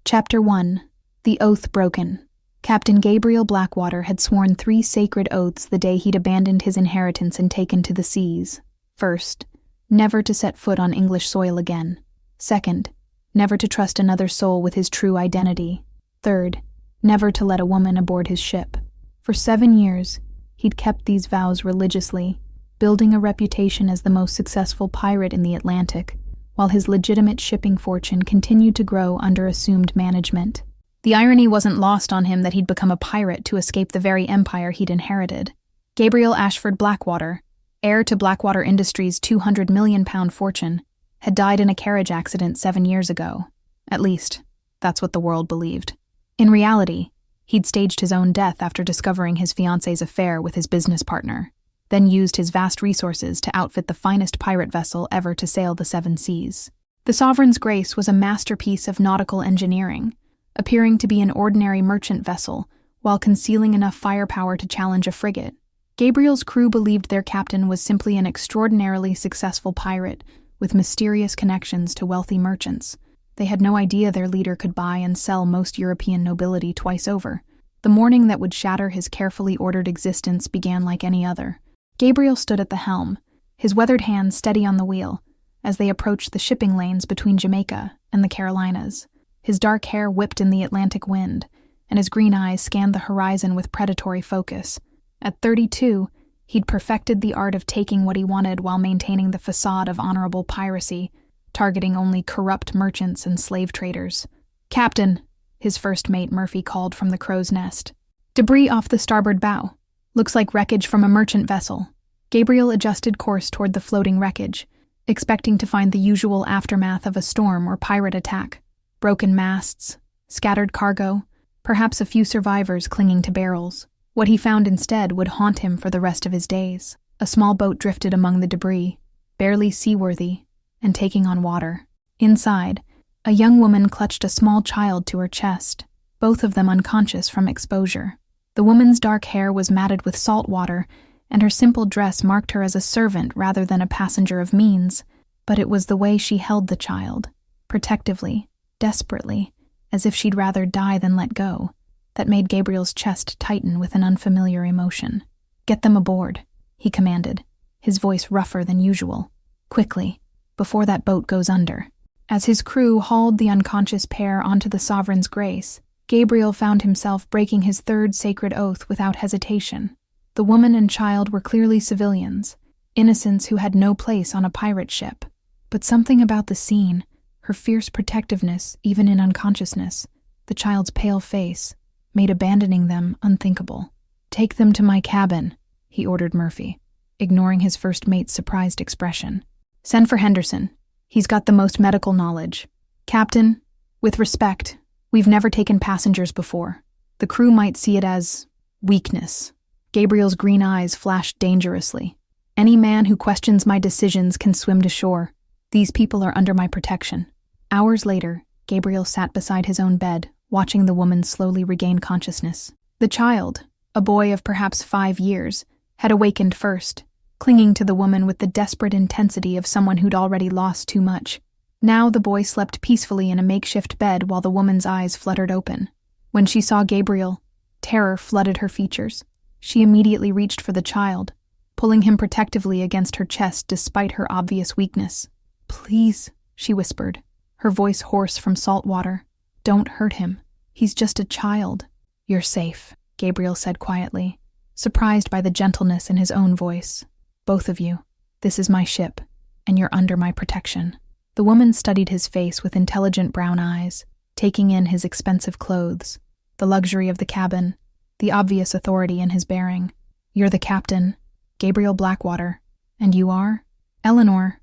Chapter 1. The Oath Broken. Captain Gabriel Blackwater had sworn 3 sacred oaths the day he'd abandoned his inheritance and taken to the seas. First, never to set foot on English soil again. Second, never to trust another soul with his true identity. Third, never to let a woman aboard his ship. For 7 years, he'd kept these vows religiously, building a reputation as the most successful pirate in the Atlantic, while his legitimate shipping fortune continued to grow under assumed management. The irony wasn't lost on him that he'd become a pirate to escape the very empire he'd inherited. Gabriel Ashford Blackwater, heir to Blackwater Industries' £200 million fortune, had died in a carriage accident 7 years ago. At least, that's what the world believed. In reality, he'd staged his own death after discovering his fiancée's affair with his business partner, then used his vast resources to outfit the finest pirate vessel ever to sail the 7 seas. The Sovereign's Grace was a masterpiece of nautical engineering, appearing to be an ordinary merchant vessel, while concealing enough firepower to challenge a frigate. Gabriel's crew believed their captain was simply an extraordinarily successful pirate with mysterious connections to wealthy merchants. They had no idea their leader could buy and sell most European nobility twice over. The morning that would shatter his carefully ordered existence began like any other. Gabriel stood at the helm, his weathered hands steady on the wheel, as they approached the shipping lanes between Jamaica and the Carolinas. His dark hair whipped in the Atlantic wind, and his green eyes scanned the horizon with predatory focus. At 32, he'd perfected the art of taking what he wanted while maintaining the facade of honorable piracy, targeting only corrupt merchants and slave traders. "Captain," his first mate Murphy called from the crow's nest. "Debris off the starboard bow. Looks like wreckage from a merchant vessel." Gabriel adjusted course toward the floating wreckage, expecting to find the usual aftermath of a storm or pirate attack. Broken masts, scattered cargo, perhaps a few survivors clinging to barrels. What he found instead would haunt him for the rest of his days. A small boat drifted among the debris, barely seaworthy, and taking on water. Inside, a young woman clutched a small child to her chest, both of them unconscious from exposure. The woman's dark hair was matted with salt water, and her simple dress marked her as a servant rather than a passenger of means, but it was the way she held the child, protectively, desperately, as if she'd rather die than let go, that made Gabriel's chest tighten with an unfamiliar emotion. "Get them aboard," he commanded, his voice rougher than usual. "Quickly, before that boat goes under." As his crew hauled the unconscious pair onto the Sovereign's Grace, Gabriel found himself breaking his 3rd sacred oath without hesitation. The woman and child were clearly civilians, innocents who had no place on a pirate ship. But something about the scene, her fierce protectiveness even in unconsciousness, the child's pale face, made abandoning them unthinkable. "Take them to my cabin," he ordered Murphy, ignoring his first mate's surprised expression. "Send for Henderson. He's got the most medical knowledge. Captain, with respect, we've never taken passengers before. The crew might see it as weakness." Gabriel's green eyes flashed dangerously. "Any man who questions my decisions can swim to shore. These people are under my protection." Hours later, Gabriel sat beside his own bed, watching the woman slowly regain consciousness. The child, a boy of perhaps 5 years, had awakened first, clinging to the woman with the desperate intensity of someone who'd already lost too much. Now the boy slept peacefully in a makeshift bed while the woman's eyes fluttered open. When she saw Gabriel, terror flooded her features. She immediately reached for the child, pulling him protectively against her chest despite her obvious weakness. "Please," she whispered, her voice hoarse from salt water. "Don't hurt him. He's just a child." "You're safe," Gabriel said quietly, surprised by the gentleness in his own voice. "Both of you. This is my ship, and you're under my protection." The woman studied his face with intelligent brown eyes, taking in his expensive clothes, the luxury of the cabin, the obvious authority in his bearing. "You're the captain, Gabriel Blackwater, and you are?" Eleanor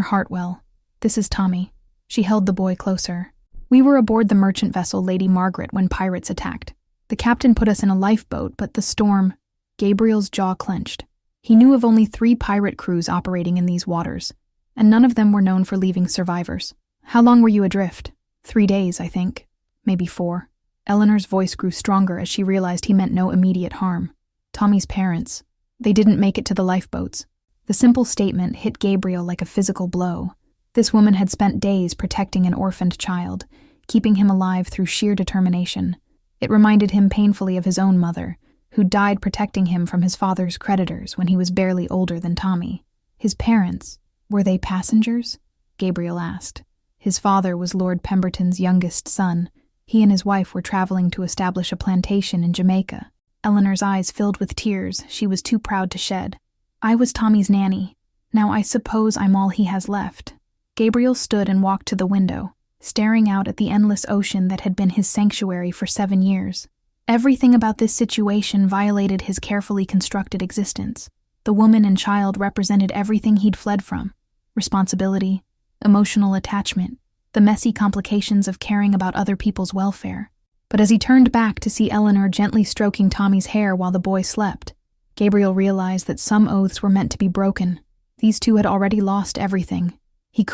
Hartwell. This is Tommy." She held the boy closer. "We were aboard the merchant vessel Lady Margaret when pirates attacked. The captain put us in a lifeboat, but the storm..." Gabriel's jaw clenched. He knew of only 3 pirate crews operating in these waters, and none of them were known for leaving survivors. "How long were you adrift?" 3 days, I think. Maybe 4. Eleanor's voice grew stronger as she realized he meant no immediate harm. "Tommy's parents. They didn't make it to the lifeboats." The simple statement hit Gabriel like a physical blow. This woman had spent days protecting an orphaned child, keeping him alive through sheer determination. It reminded him painfully of his own mother, who died protecting him from his father's creditors when he was barely older than Tommy. His parents, were they passengers? Gabriel asked. His father was Lord Pemberton's youngest son. He and his wife were traveling to establish a plantation in Jamaica. Eleanor's eyes filled with tears she was too proud to shed. I was Tommy's nanny. Now I suppose I'm all he has left. Gabriel stood and walked to the window, staring out at the endless ocean that had been his sanctuary for 7 years. Everything about this situation violated his carefully constructed existence. The woman and child represented everything he'd fled from: responsibility, emotional attachment, the messy complications of caring about other people's welfare. But as he turned back to see Eleanor gently stroking Tommy's hair while the boy slept, Gabriel realized that some oaths were meant to be broken. These two had already lost everything. He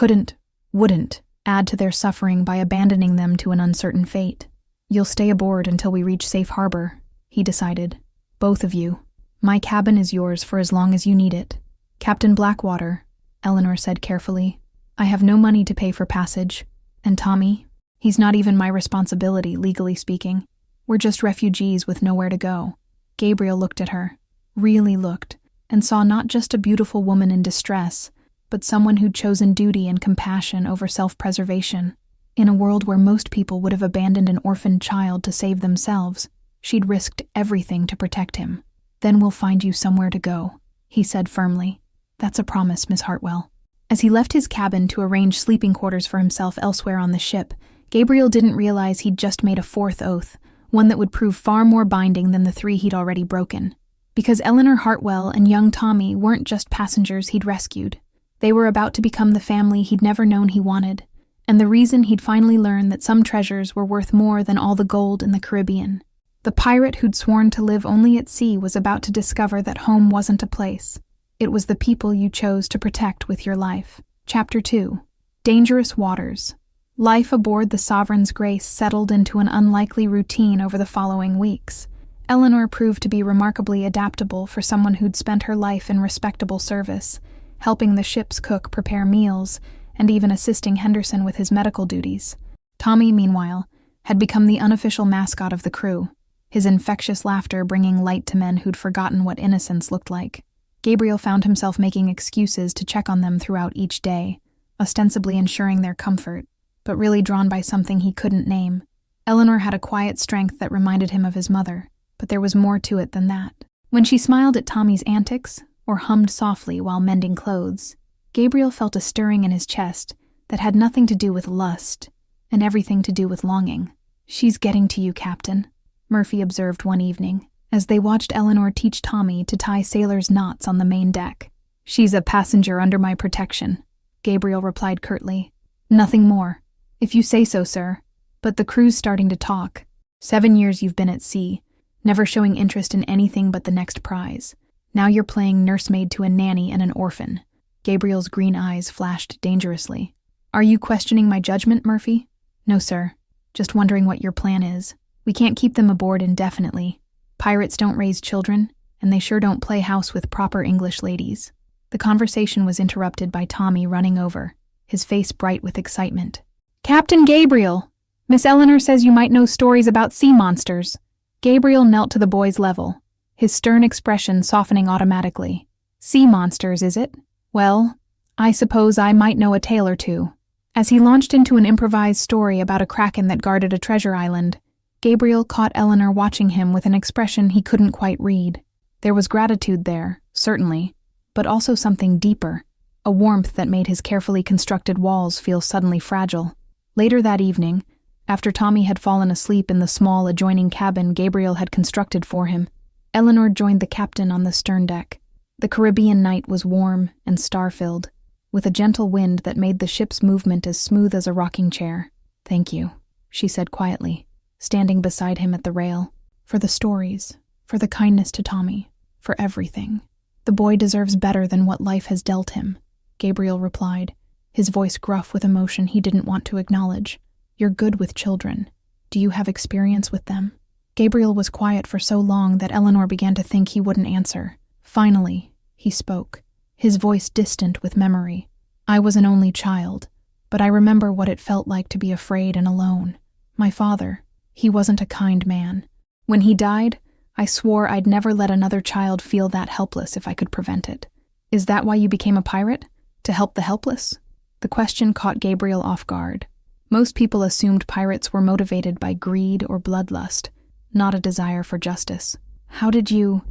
wouldn't, add to their suffering by abandoning them to an uncertain fate. You'll stay aboard until we reach safe harbor, he decided. Both of you. My cabin is yours for as long as you need it. Captain Blackwater, Eleanor said carefully. I have no money to pay for passage. And Tommy? He's not even my responsibility, legally speaking. We're just refugees with nowhere to go. Gabriel looked at her, really looked, and saw not just a beautiful woman in distress, but someone who'd chosen duty and compassion over self-preservation. In a world where most people would have abandoned an orphaned child to save themselves, she'd risked everything to protect him. Then we'll find you somewhere to go, he said firmly. That's a promise, Miss Hartwell. As he left his cabin to arrange sleeping quarters for himself elsewhere on the ship, Gabriel didn't realize he'd just made a 4th oath, one that would prove far more binding than the 3 he'd already broken. Because Eleanor Hartwell and young Tommy weren't just passengers he'd rescued. They were about to become the family he'd never known he wanted, and the reason he'd finally learned that some treasures were worth more than all the gold in the Caribbean. The pirate who'd sworn to live only at sea was about to discover that home wasn't a place. It was the people you chose to protect with your life. Chapter 2. Dangerous Waters. Life aboard the Sovereign's Grace settled into an unlikely routine over the following weeks. Eleanor proved to be remarkably adaptable for someone who'd spent her life in respectable service, helping the ship's cook prepare meals, and even assisting Henderson with his medical duties. Tommy, meanwhile, had become the unofficial mascot of the crew, his infectious laughter bringing light to men who'd forgotten what innocence looked like. Gabriel found himself making excuses to check on them throughout each day, ostensibly ensuring their comfort, but really drawn by something he couldn't name. Eleanor had a quiet strength that reminded him of his mother, but there was more to it than that. When she smiled at Tommy's antics, or hummed softly while mending clothes, Gabriel felt a stirring in his chest that had nothing to do with lust, and everything to do with longing. She's getting to you, Captain, Murphy observed one evening, as they watched Eleanor teach Tommy to tie sailors' knots on the main deck. She's a passenger under my protection, Gabriel replied curtly. Nothing more. If you say so, sir. But the crew's starting to talk. 7 years you've been at sea, never showing interest in anything but the next prize. Now you're playing nursemaid to a nanny and an orphan. Gabriel's green eyes flashed dangerously. Are you questioning my judgment, Murphy? No, sir. Just wondering what your plan is. We can't keep them aboard indefinitely. Pirates don't raise children, and they sure don't play house with proper English ladies. The conversation was interrupted by Tommy running over, his face bright with excitement. Captain Gabriel! Miss Eleanor says you might know stories about sea monsters. Gabriel knelt to the boy's level, his stern expression softening automatically. Sea monsters, is it? Well, I suppose I might know a tale or two. As he launched into an improvised story about a kraken that guarded a treasure island, Gabriel caught Eleanor watching him with an expression he couldn't quite read. There was gratitude there, certainly, but also something deeper, a warmth that made his carefully constructed walls feel suddenly fragile. Later that evening, after Tommy had fallen asleep in the small adjoining cabin Gabriel had constructed for him, Eleanor joined the captain on the stern deck. The Caribbean night was warm and star-filled, with a gentle wind that made the ship's movement as smooth as a rocking chair. Thank you, she said quietly, standing beside him at the rail. For the stories, for the kindness to Tommy, for everything. The boy deserves better than what life has dealt him, Gabriel replied, his voice gruff with emotion he didn't want to acknowledge. You're good with children. Do you have experience with them? Gabriel was quiet for so long that Eleanor began to think he wouldn't answer. Finally, he spoke, his voice distant with memory. I was an only child, but I remember what it felt like to be afraid and alone. My father, he wasn't a kind man. When he died, I swore I'd never let another child feel that helpless if I could prevent it. Is that why you became a pirate? To help the helpless? The question caught Gabriel off guard. Most people assumed pirates were motivated by greed or bloodlust, not a desire for justice. How did you...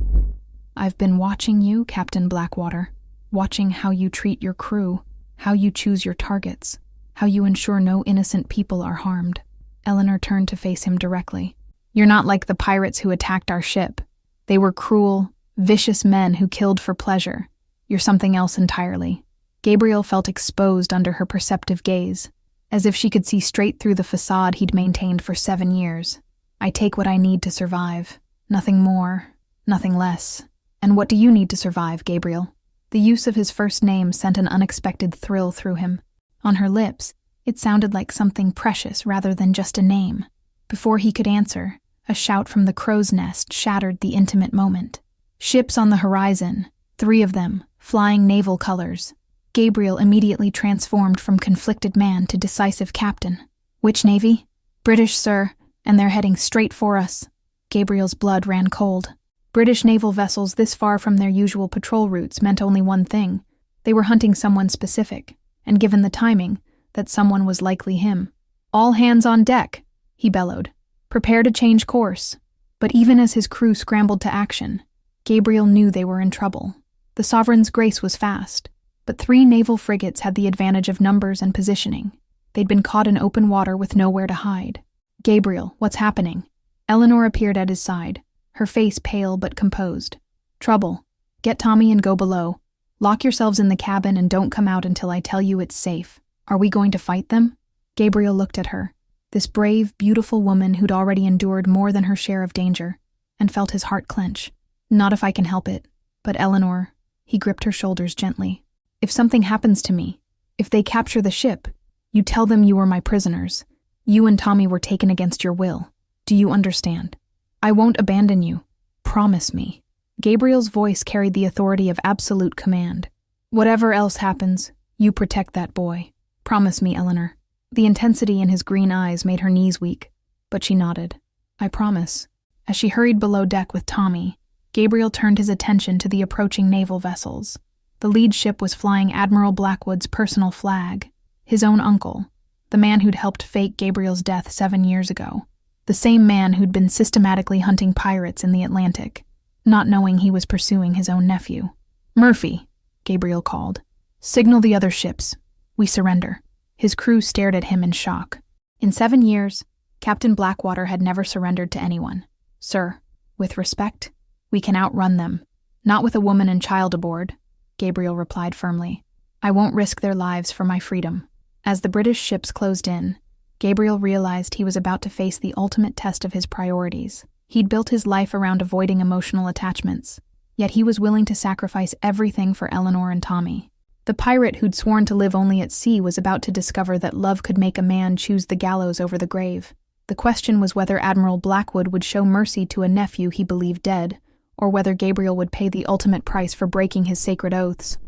I've been watching you, Captain Blackwater, watching how you treat your crew, how you choose your targets, how you ensure no innocent people are harmed. Eleanor turned to face him directly. You're not like the pirates who attacked our ship. They were cruel, vicious men who killed for pleasure. You're something else entirely. Gabriel felt exposed under her perceptive gaze, as if she could see straight through the facade he'd maintained for 7 years. I take what I need to survive. Nothing more, nothing less. And what do you need to survive, Gabriel? The use of his first name sent an unexpected thrill through him. On her lips, it sounded like something precious rather than just a name. Before he could answer, a shout from the crow's nest shattered the intimate moment. Ships on the horizon, 3 of them, flying naval colors. Gabriel immediately transformed from conflicted man to decisive captain. Which navy? British, sir, and they're heading straight for us. Gabriel's blood ran cold. British naval vessels this far from their usual patrol routes meant only one thing. They were hunting someone specific, and given the timing, that someone was likely him. All hands on deck, he bellowed. Prepare to change course. But even as his crew scrambled to action, Gabriel knew they were in trouble. The Sovereign's Grace was fast, but 3 naval frigates had the advantage of numbers and positioning. They'd been caught in open water with nowhere to hide. Gabriel, what's happening? Eleanor appeared at his side, her face pale but composed. Trouble. Get Tommy and go below. Lock yourselves in the cabin and don't come out until I tell you it's safe. Are we going to fight them? Gabriel looked at her, this brave, beautiful woman who'd already endured more than her share of danger, and felt his heart clench. Not if I can help it. But Eleanor, he gripped her shoulders gently. If something happens to me, if they capture the ship, you tell them you were my prisoners. You and Tommy were taken against your will. Do you understand? I won't abandon you. Promise me. Gabriel's voice carried the authority of absolute command. Whatever else happens, you protect that boy. Promise me, Eleanor. The intensity in his green eyes made her knees weak, but she nodded. I promise. As she hurried below deck with Tommy, Gabriel turned his attention to the approaching naval vessels. The lead ship was flying Admiral Blackwood's personal flag, his own uncle, the man who'd helped fake Gabriel's death 7 years ago, the same man who'd been systematically hunting pirates in the Atlantic, not knowing he was pursuing his own nephew. Murphy, Gabriel called. Signal the other ships. We surrender. His crew stared at him in shock. In 7 years, Captain Blackwater had never surrendered to anyone. Sir, with respect, we can outrun them. Not with a woman and child aboard, Gabriel replied firmly. I won't risk their lives for my freedom. As the British ships closed in, Gabriel realized he was about to face the ultimate test of his priorities. He'd built his life around avoiding emotional attachments, yet he was willing to sacrifice everything for Eleanor and Tommy. The pirate who'd sworn to live only at sea was about to discover that love could make a man choose the gallows over the grave. The question was whether Admiral Blackwood would show mercy to a nephew he believed dead, or whether Gabriel would pay the ultimate price for breaking his sacred oaths.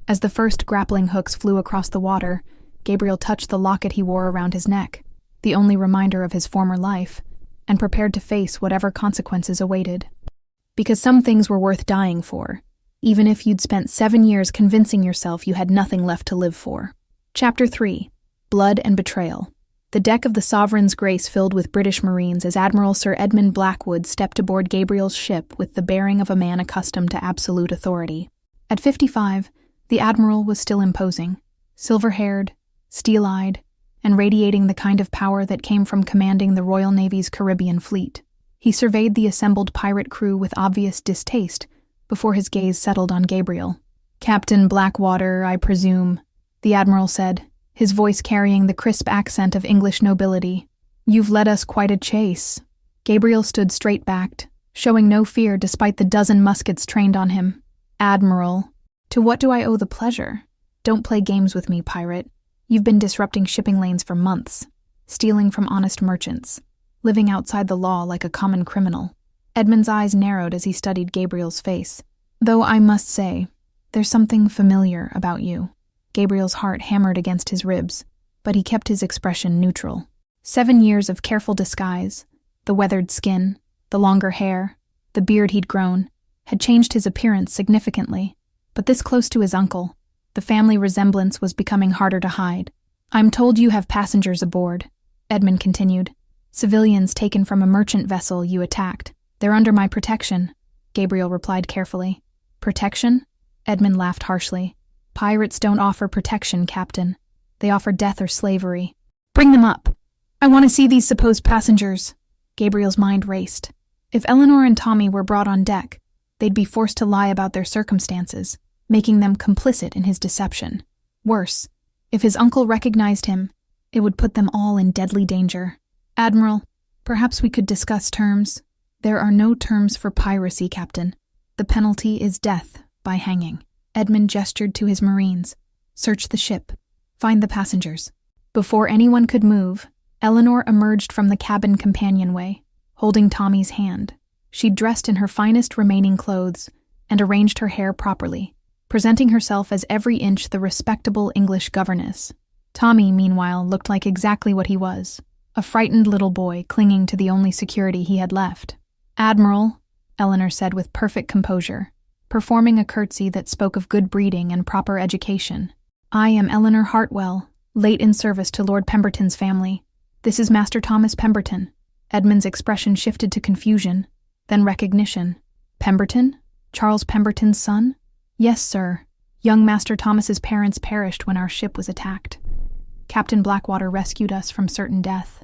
As the first grappling hooks flew across the water, Gabriel touched the locket he wore around his neck, the only reminder of his former life, and prepared to face whatever consequences awaited. Because some things were worth dying for, even if you'd spent 7 years convincing yourself you had nothing left to live for. Chapter 3. Blood and Betrayal. The deck of the Sovereign's Grace filled with British Marines as Admiral Sir Edmund Blackwood stepped aboard Gabriel's ship with the bearing of a man accustomed to absolute authority. At 55, the Admiral was still imposing, silver-haired, steel-eyed, and radiating the kind of power that came from commanding the Royal Navy's Caribbean fleet. He surveyed the assembled pirate crew with obvious distaste before his gaze settled on Gabriel. Captain Blackwater, I presume, the Admiral said, his voice carrying the crisp accent of English nobility. You've led us quite a chase. Gabriel stood straight-backed, showing no fear despite the dozen muskets trained on him. Admiral, to what do I owe the pleasure? Don't play games with me, pirate. You've been disrupting shipping lanes for months, stealing from honest merchants, living outside the law like a common criminal. Edmund's eyes narrowed as he studied Gabriel's face. Though I must say, there's something familiar about you. Gabriel's heart hammered against his ribs, but he kept his expression neutral. 7 years of careful disguise, the weathered skin, the longer hair, the beard he'd grown, had changed his appearance significantly. But this close to his uncle, the family resemblance was becoming harder to hide. "I'm told you have passengers aboard," Edmund continued. "Civilians taken from a merchant vessel you attacked. They're under my protection," Gabriel replied carefully. "Protection?" Edmund laughed harshly. "Pirates don't offer protection, Captain. They offer death or slavery. Bring them up. I want to see these supposed passengers." Gabriel's mind raced. If Eleanor and Tommy were brought on deck, they'd be forced to lie about their circumstances, making them complicit in his deception. Worse, if his uncle recognized him, it would put them all in deadly danger. "Admiral, perhaps we could discuss terms." "There are no terms for piracy, Captain. The penalty is death by hanging." Edmund gestured to his Marines. "Search the ship. Find the passengers." Before anyone could move, Eleanor emerged from the cabin companionway, holding Tommy's hand. She'd dressed in her finest remaining clothes and arranged her hair properly, presenting herself as every inch the respectable English governess. Tommy, meanwhile, looked like exactly what he was, a frightened little boy clinging to the only security he had left. "Admiral," Eleanor said with perfect composure, performing a curtsy that spoke of good breeding and proper education. "I am Eleanor Hartwell, late in service to Lord Pemberton's family. This is Master Thomas Pemberton." Edmund's expression shifted to confusion, then recognition. "Pemberton? Charles Pemberton's son?" "Yes, sir. Young Master Thomas's parents perished when our ship was attacked. Captain Blackwater rescued us from certain death."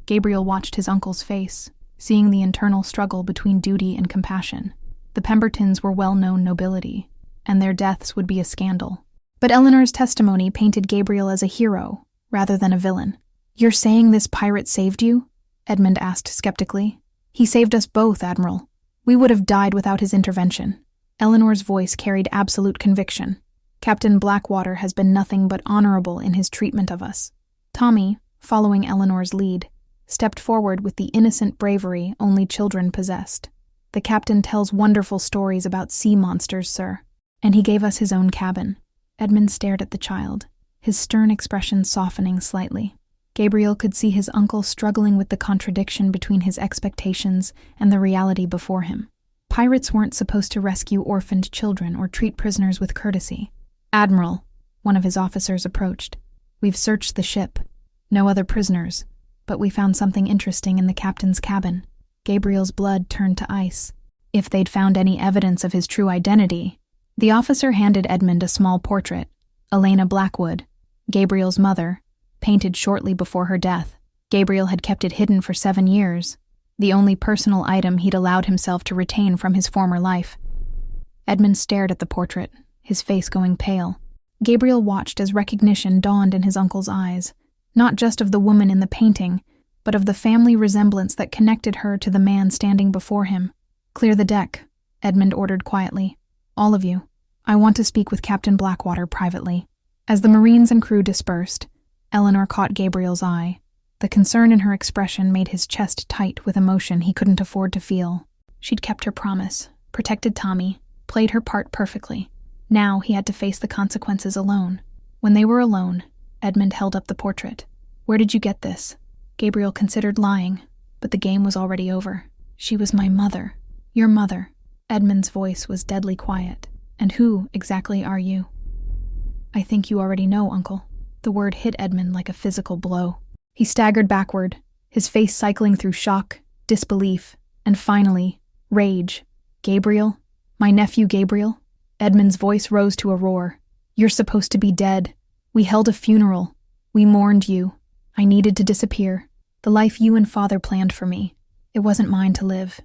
Gabriel watched his uncle's face, seeing the internal struggle between duty and compassion. The Pembertons were well-known nobility, and their deaths would be a scandal. But Eleanor's testimony painted Gabriel as a hero, rather than a villain. "You're saying this pirate saved you?" Edmund asked skeptically. "He saved us both, Admiral. We would have died without his intervention." Eleanor's voice carried absolute conviction. "Captain Blackwater has been nothing but honorable in his treatment of us." Tommy, following Eleanor's lead, stepped forward with the innocent bravery only children possessed. "The captain tells wonderful stories about sea monsters, sir, and he gave us his own cabin." Edmund stared at the child, his stern expression softening slightly. Gabriel could see his uncle struggling with the contradiction between his expectations and the reality before him. Pirates weren't supposed to rescue orphaned children or treat prisoners with courtesy. "Admiral," one of his officers approached, "we've searched the ship. No other prisoners, but we found something interesting in the captain's cabin." Gabriel's blood turned to ice. If they'd found any evidence of his true identity. The officer handed Edmund a small portrait, Elena Blackwood, Gabriel's mother, painted shortly before her death. Gabriel had kept it hidden for 7 years, the only personal item he'd allowed himself to retain from his former life. Edmund stared at the portrait, his face going pale. Gabriel watched as recognition dawned in his uncle's eyes, not just of the woman in the painting, but of the family resemblance that connected her to the man standing before him. "Clear the deck," Edmund ordered quietly. "All of you. I want to speak with Captain Blackwater privately." As the Marines and crew dispersed, Eleanor caught Gabriel's eye. The concern in her expression made his chest tight with emotion he couldn't afford to feel. She'd kept her promise, protected Tommy, played her part perfectly. Now he had to face the consequences alone. When they were alone, Edmund held up the portrait. "Where did you get this?" Gabriel considered lying, but the game was already over. "She was my mother." "Your mother." Edmund's voice was deadly quiet. "And who exactly are you?" "I think you already know, Uncle." The word hit Edmund like a physical blow. He staggered backward, his face cycling through shock, disbelief, and finally, rage. "Gabriel? My nephew Gabriel?" Edmund's voice rose to a roar. "You're supposed to be dead. We held a funeral. We mourned you. I needed to disappear. The life you and Father planned for me. It wasn't mine to live.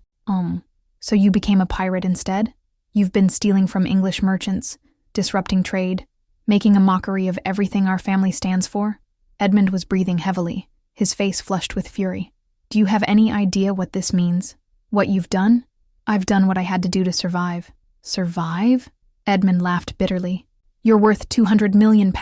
So you became a pirate instead? You've been stealing from English merchants, disrupting trade, making a mockery of everything our family stands for?" Edmund was breathing heavily, his face flushed with fury. "Do you have any idea what this means? What you've done? I've done what I had to do to survive." "Survive?" Edmund laughed bitterly. "You're worth £200 million.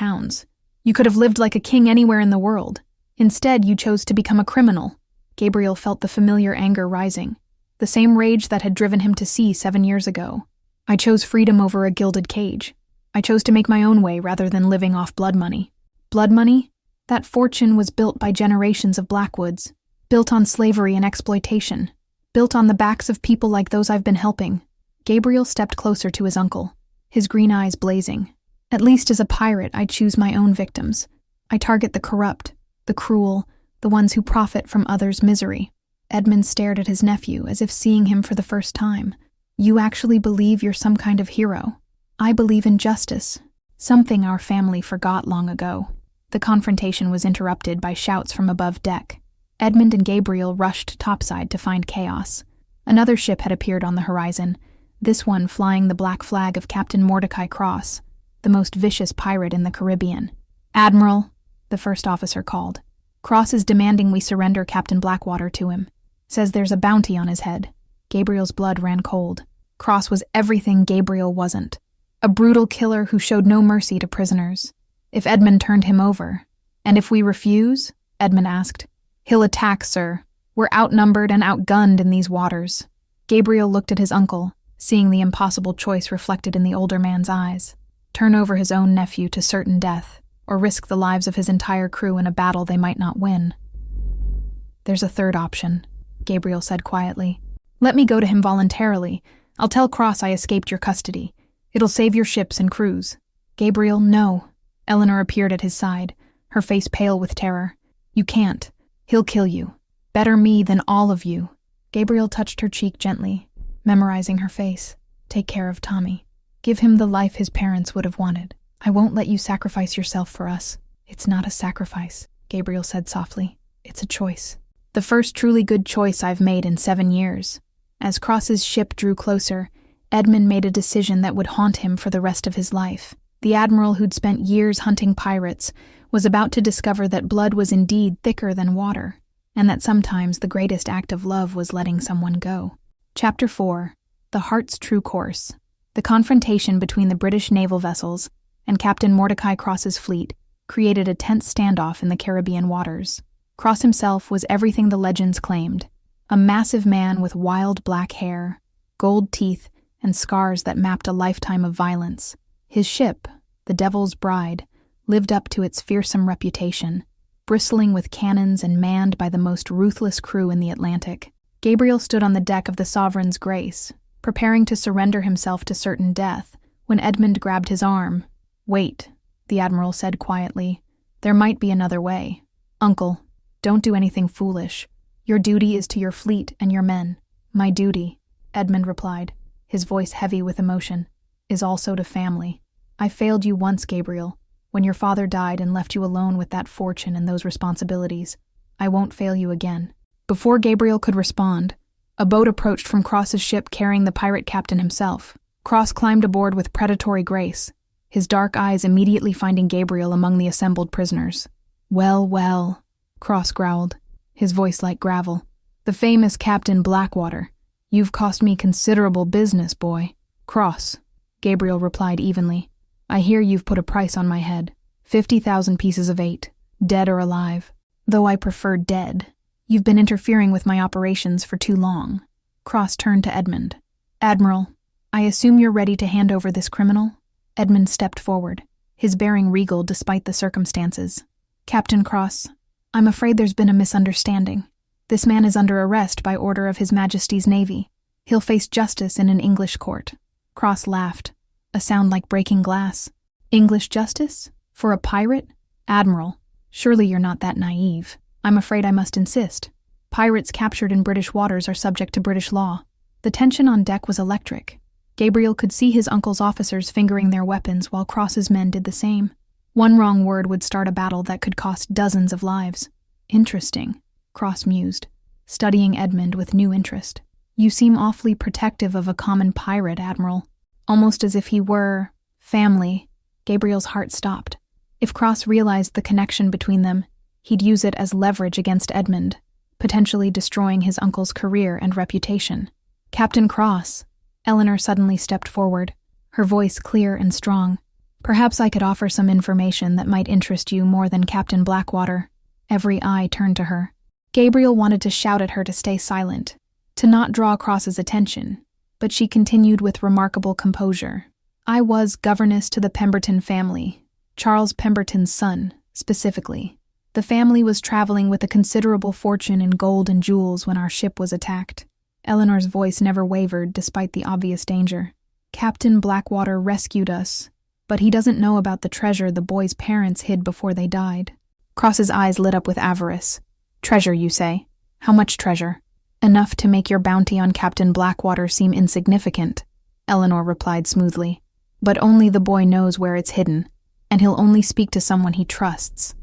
You could have lived like a king anywhere in the world. Instead, you chose to become a criminal." Gabriel felt the familiar anger rising, the same rage that had driven him to sea 7 years ago. "I chose freedom over a gilded cage. I chose to make my own way rather than living off blood money." "Blood money?" That fortune was built by generations of Blackwoods, built on slavery and exploitation, built on the backs of people like those I've been helping. Gabriel stepped closer to his uncle, his green eyes blazing. At least as a pirate, I choose my own victims. I target the corrupt, the cruel, the ones who profit from others' misery. Edmund stared at his nephew as if seeing him for the first time. You actually believe you're some kind of hero. I believe in justice, something our family forgot long ago. The confrontation was interrupted by shouts from above deck. Edmund and Gabriel rushed topside to find chaos. Another ship had appeared on the horizon, this one flying the black flag of Captain Mordecai Cross, the most vicious pirate in the Caribbean. "Admiral," the first officer called. "Cross is demanding we surrender Captain Blackwater to him. Says there's a bounty on his head." Gabriel's blood ran cold. Cross was everything Gabriel wasn't. A brutal killer who showed no mercy to prisoners. If Edmund turned him over. "And if we refuse?" Edmund asked. "He'll attack, sir. We're outnumbered and outgunned in these waters." Gabriel looked at his uncle, seeing the impossible choice reflected in the older man's eyes. Turn over his own nephew to certain death, or risk the lives of his entire crew in a battle they might not win. "There's a third option," Gabriel said quietly. "Let me go to him voluntarily. I'll tell Cross I escaped your custody. It'll save your ships and crews." "Gabriel, no." Eleanor appeared at his side, her face pale with terror. "You can't. He'll kill you. Better me than all of you." Gabriel touched her cheek gently, memorizing her face. "Take care of Tommy. Give him the life his parents would have wanted. I won't let you sacrifice yourself for us." "It's not a sacrifice," Gabriel said softly. "It's a choice. The first truly good choice I've made in 7 years." As Cross's ship drew closer, Edmund made a decision that would haunt him for the rest of his life. The admiral who'd spent years hunting pirates was about to discover that blood was indeed thicker than water, and that sometimes the greatest act of love was letting someone go. Chapter 4. The Heart's True Course. The confrontation between the British naval vessels and Captain Mordecai Cross's fleet created a tense standoff in the Caribbean waters. Cross himself was everything the legends claimed, a massive man with wild black hair, gold teeth, and scars that mapped a lifetime of violence. His ship, the Devil's Bride, lived up to its fearsome reputation, bristling with cannons and manned by the most ruthless crew in the Atlantic. Gabriel stood on the deck of the Sovereign's Grace, preparing to surrender himself to certain death, when Edmund grabbed his arm. "Wait," the Admiral said quietly. "There might be another way. Uncle, don't do anything foolish. Your duty is to your fleet and your men." "My duty," Edmund replied, his voice heavy with emotion, "is also to family. I failed you once, Gabriel, when your father died and left you alone with that fortune and those responsibilities. I won't fail you again." Before Gabriel could respond, a boat approached from Cross's ship carrying the pirate captain himself. Cross climbed aboard with predatory grace, his dark eyes immediately finding Gabriel among the assembled prisoners. "Well, well," Cross growled, his voice like gravel. "The famous Captain Blackwater. You've cost me considerable business, boy." "Cross," Gabriel replied evenly. "I hear you've put a price on my head. 50,000 pieces of 8, dead or alive. Though I prefer dead. You've been interfering with my operations for too long." Cross turned to Edmund. "Admiral, I assume you're ready to hand over this criminal?" Edmund stepped forward, his bearing regal despite the circumstances. "Captain Cross, I'm afraid there's been a misunderstanding. This man is under arrest by order of His Majesty's Navy. He'll face justice in an English court." Cross laughed, a sound like breaking glass. "English justice? For a pirate? Admiral, surely you're not that naive. I'm afraid I must insist. Pirates captured in British waters are subject to British law." The tension on deck was electric. Gabriel could see his uncle's officers fingering their weapons while Cross's men did the same. One wrong word would start a battle that could cost dozens of lives. "Interesting," Cross mused, studying Edmund with new interest. "You seem awfully protective of a common pirate, Admiral. Almost as if he were family." Gabriel's heart stopped. If Cross realized the connection between them, he'd use it as leverage against Edmund, potentially destroying his uncle's career and reputation. "Captain Cross," Eleanor suddenly stepped forward, her voice clear and strong. "Perhaps I could offer some information that might interest you more than Captain Blackwater." Every eye turned to her. Gabriel wanted to shout at her to stay silent, to not draw Cross's attention, but she continued with remarkable composure. "I was governess to the Pemberton family, Charles Pemberton's son, specifically. The family was traveling with a considerable fortune in gold and jewels when our ship was attacked. Eleanor's voice never wavered despite the obvious danger. Captain Blackwater rescued us, but he doesn't know about the treasure the boys' parents hid before they died. Cross's eyes lit up with avarice. Treasure, you say? How much treasure? Enough to make your bounty on Captain Blackwater seem insignificant, Eleanor replied smoothly. But only the boy knows where it's hidden, and he'll only speak to someone he trusts.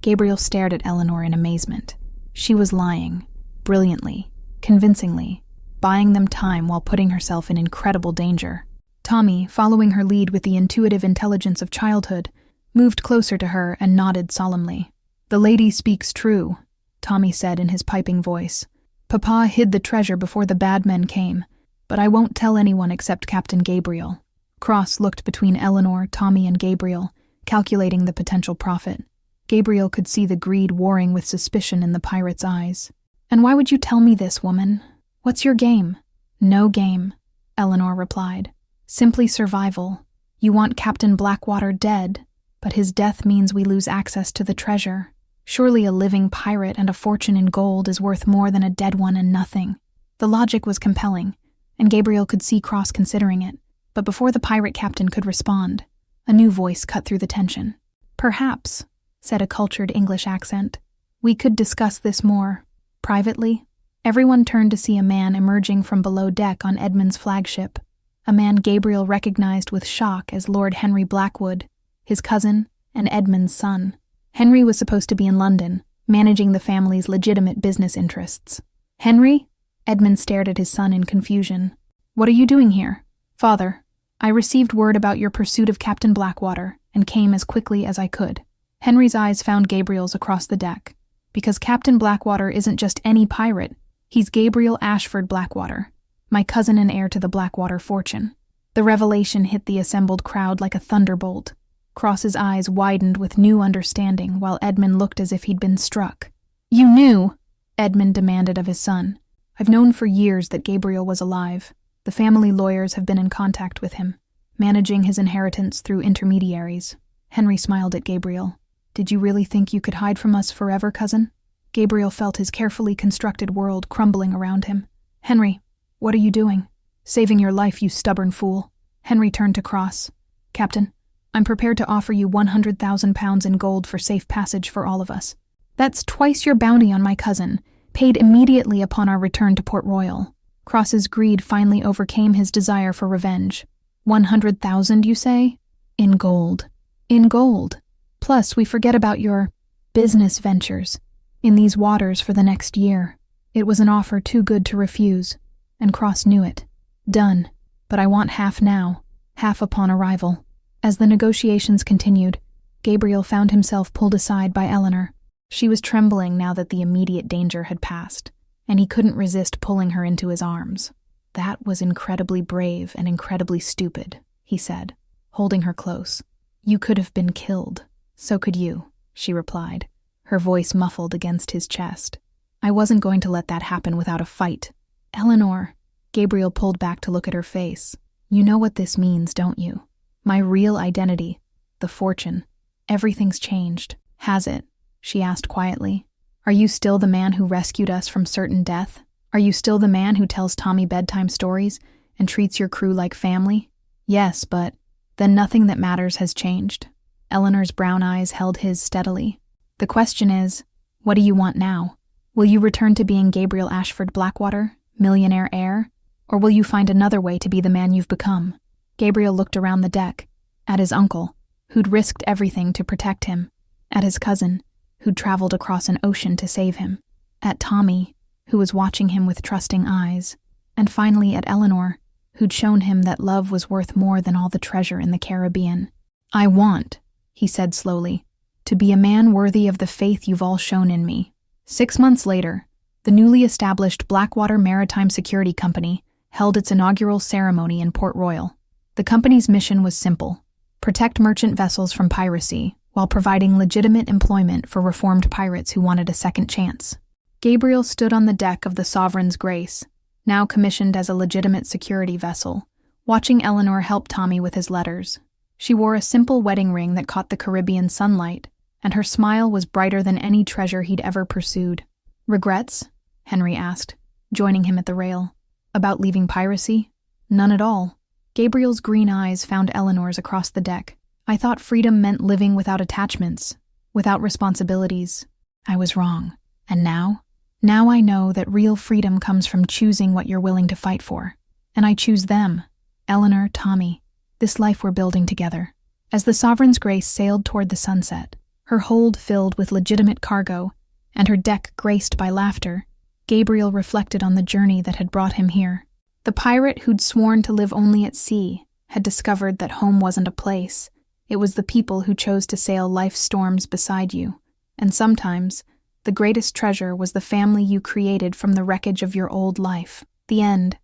Gabriel stared at Eleanor in amazement. She was lying, brilliantly, convincingly, buying them time while putting herself in incredible danger. Tommy, following her lead with the intuitive intelligence of childhood, moved closer to her and nodded solemnly. The lady speaks true, Tommy said in his piping voice. Papa hid the treasure before the bad men came, but I won't tell anyone except Captain Gabriel. Cross looked between Eleanor, Tommy, and Gabriel, calculating the potential profit. Gabriel could see the greed warring with suspicion in the pirate's eyes. And why would you tell me this, woman? What's your game? No game, Eleanor replied. Simply survival. You want Captain Blackwater dead, but his death means we lose access to the treasure. Surely a living pirate and a fortune in gold is worth more than a dead one and nothing. The logic was compelling, and Gabriel could see Cross considering it. But before the pirate captain could respond, a new voice cut through the tension. Perhaps, said a cultured English accent, we could discuss this more privately. Everyone turned to see a man emerging from below deck on Edmund's flagship, a man Gabriel recognized with shock as Lord Henry Blackwood, his cousin and Edmund's son. Henry was supposed to be in London, managing the family's legitimate business interests. Henry? Edmund stared at his son in confusion. What are you doing here? Father, I received word about your pursuit of Captain Blackwater and came as quickly as I could. Henry's eyes found Gabriel's across the deck. Because Captain Blackwater isn't just any pirate, he's Gabriel Ashford Blackwater, my cousin and heir to the Blackwater fortune. The revelation hit the assembled crowd like a thunderbolt. Cross's eyes widened with new understanding while Edmund looked as if he'd been struck. You knew? Edmund demanded of his son. I've known for years that Gabriel was alive. The family lawyers have been in contact with him, managing his inheritance through intermediaries. Henry smiled at Gabriel. Did you really think you could hide from us forever, cousin? Gabriel felt his carefully constructed world crumbling around him. Henry, what are you doing? Saving your life, you stubborn fool. Henry turned to Cross. Captain, I'm prepared to offer you 100,000 pounds in gold for safe passage for all of us. That's twice your bounty on my cousin, paid immediately upon our return to Port Royal. Cross's greed finally overcame his desire for revenge. 100,000, you say? In gold. In gold. Plus, we forget about your business ventures in these waters for the next year. It was an offer too good to refuse, and Cross knew it. Done. But I want half now, half upon arrival. As the negotiations continued, Gabriel found himself pulled aside by Eleanor. She was trembling now that the immediate danger had passed, and he couldn't resist pulling her into his arms. That was incredibly brave and incredibly stupid, he said, holding her close. You could have been killed. So could you, she replied, her voice muffled against his chest. I wasn't going to let that happen without a fight. Eleanor, Gabriel pulled back to look at her face. You know what this means, don't you? My real identity, the fortune. Everything's changed. Has it? She asked quietly. Are you still the man who rescued us from certain death? Are you still the man who tells Tommy bedtime stories and treats your crew like family? Yes, but then nothing that matters has changed. Eleanor's brown eyes held his steadily. The question is, what do you want now? Will you return to being Gabriel Ashford Blackwater, millionaire heir, or will you find another way to be the man you've become? Gabriel looked around the deck, at his uncle, who'd risked everything to protect him, at his cousin, who'd traveled across an ocean to save him, at Tommy, who was watching him with trusting eyes, and finally at Eleanor, who'd shown him that love was worth more than all the treasure in the Caribbean. I want, he said slowly, to be a man worthy of the faith you've all shown in me. 6 months later, the newly established Blackwater Maritime Security Company held its inaugural ceremony in Port Royal. The company's mission was simple: protect merchant vessels from piracy while providing legitimate employment for reformed pirates who wanted a second chance. Gabriel stood on the deck of the Sovereign's Grace, now commissioned as a legitimate security vessel, watching Eleanor help Tommy with his letters. She wore a simple wedding ring that caught the Caribbean sunlight and her smile was brighter than any treasure he'd ever pursued. "Regrets?" Henry asked, joining him at the rail. "About leaving piracy?" "None at all." Gabriel's green eyes found Eleanor's across the deck. "I thought freedom meant living without attachments, without responsibilities. I was wrong. And now? Now I know that real freedom comes from choosing what you're willing to fight for. And I choose them. Eleanor, Tommy, this life we're building together." As the Sovereign's Grace sailed toward the sunset, her hold filled with legitimate cargo, and her deck graced by laughter, Gabriel reflected on the journey that had brought him here. The pirate who'd sworn to live only at sea had discovered that home wasn't a place. It was the people who chose to sail life's storms beside you. And sometimes, the greatest treasure was the family you created from the wreckage of your old life. The end.